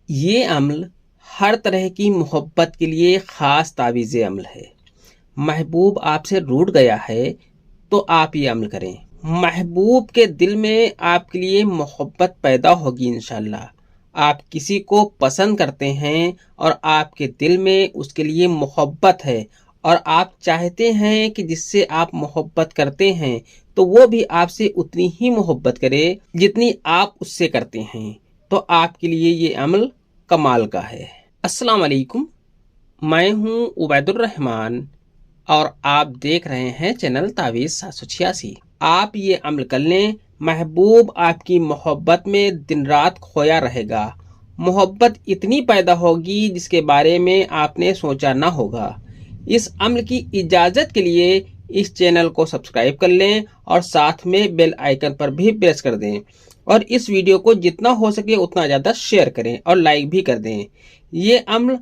یہ عمل ہر طرح کی محبت کے لیے خاص تعویذ عمل ہے۔ محبوب آپ سے روٹھ گیا ہے تو آپ یہ عمل کریں، محبوب کے دل میں آپ کے لیے محبت پیدا ہوگی انشاءاللہ۔ آپ کسی کو پسند کرتے ہیں اور آپ کے دل میں اس کے لیے محبت ہے اور آپ چاہتے ہیں کہ جس سے آپ محبت کرتے ہیں تو وہ بھی آپ سے اتنی ہی محبت کرے جتنی آپ اس سے کرتے ہیں، تو آپ کے لیے یہ عمل کمال کا ہے۔ السلام علیکم، میں ہوں عبید الرحمن اور آپ دیکھ رہے ہیں چینل تعویذ 786۔ آپ یہ عمل کر لیں، محبوب آپ کی محبت میں دن رات کھویا رہے گا، محبت اتنی پیدا ہوگی جس کے بارے میں آپ نے سوچا نہ ہوگا۔ اس عمل کی اجازت کے لیے اس چینل کو سبسکرائب کر لیں اور ساتھ میں بیل آئیکن پر بھی پریس کر دیں، اور اس ویڈیو کو جتنا ہو سکے اتنا زیادہ شیئر کریں اور لائک بھی کر دیں۔ یہ عمل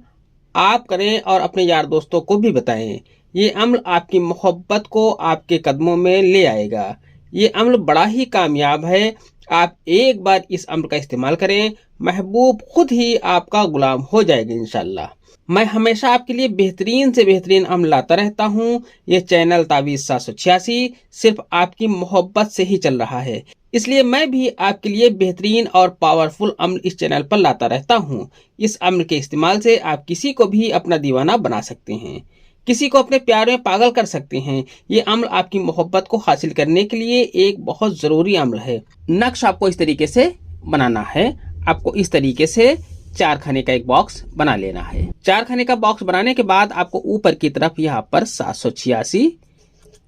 آپ کریں اور اپنے یار دوستوں کو بھی بتائیں۔ یہ عمل آپ کی محبت کو آپ کے قدموں میں لے آئے گا۔ یہ عمل بڑا ہی کامیاب ہے۔ آپ ایک بار اس عمل کا استعمال کریں، محبوب خود ہی آپ کا غلام ہو جائے گا انشاءاللہ۔ میں ہمیشہ آپ کے لیے بہترین سے بہترین عمل لاتا رہتا ہوں۔ یہ چینل تعویذ 786 صرف آپ کی محبت سے ہی چل رہا ہے، اس لیے میں بھی آپ کے لیے بہترین اور پاورفل عمل اس چینل پر لاتا رہتا ہوں۔ اس عمل کے استعمال سے آپ کسی کو بھی اپنا دیوانہ بنا سکتے ہیں، کسی کو اپنے پیار میں پاگل کر سکتے ہیں۔ یہ عمل آپ کی محبت کو حاصل کرنے کے لیے ایک بہت ضروری عمل ہے۔ نقش آپ کو اس طریقے سے بنانا ہے۔ آپ کو اس طریقے سے 4 کھانے کا ایک باکس بنا لینا ہے۔ 4 کھانے کا باکس بنانے کے بعد آپ کو اوپر کی طرف یہاں پر 786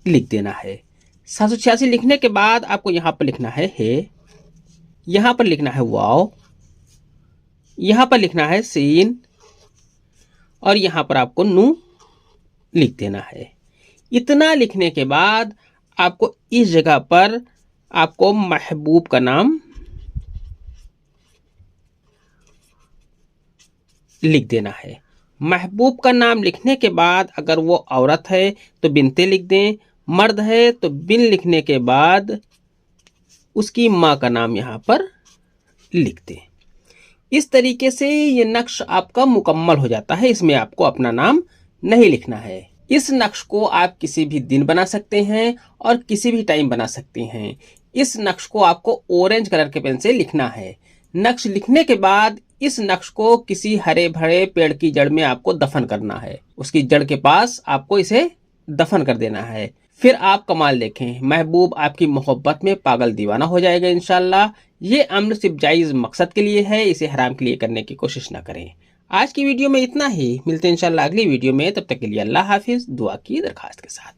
لکھ دینا ہے۔ 786 لکھنے کے بعد آپ کو یہاں پر لکھنا ہے یہاں پر لکھنا ہے واو، یہاں پر لکھنا ہے سین، اور یہاں پر آپ کو نو لکھ دینا ہے۔ اتنا لکھنے کے بعد آپ کو اس جگہ پر آپ کو محبوب کا نام لکھ دینا ہے۔ محبوب کا نام لکھنے کے بعد اگر وہ عورت ہے تو بنتے لکھ دیں، مرد ہے تو بن لکھنے کے بعد اس کی ماں کا نام یہاں پر لکھ دیں۔ اس طریقے سے یہ نقش آپ کا مکمل ہو جاتا ہے۔ اس میں آپ کو اپنا نام نہیں لکھنا ہے۔ اس نقش کو آپ کسی بھی دن بنا سکتے ہیں اور کسی بھی ٹائم بنا سکتے ہیں۔ اس نقش کو آپ کو اورنج کلر کے پین سے لکھنا ہے۔ نقش لکھنے کے بعد اس نقش کو کسی ہرے بھرے پیڑ کی جڑ میں آپ کو دفن کرنا ہے۔ اس کی جڑ کے پاس آپ کو اسے دفن کر دینا ہے۔ پھر آپ کمال دیکھیں، محبوب آپ کی محبت میں پاگل دیوانہ ہو جائے گا انشاءاللہ۔ یہ عمل صرف جائز مقصد کے لیے ہے، اسے حرام کے لیے کرنے کی کوشش نہ کریں۔ آج کی ویڈیو میں اتنا ہی، ملتے ہیں انشاءاللہ اگلی ویڈیو میں، تب تک کے لیے اللہ حافظ، دعا کی درخواست کے ساتھ۔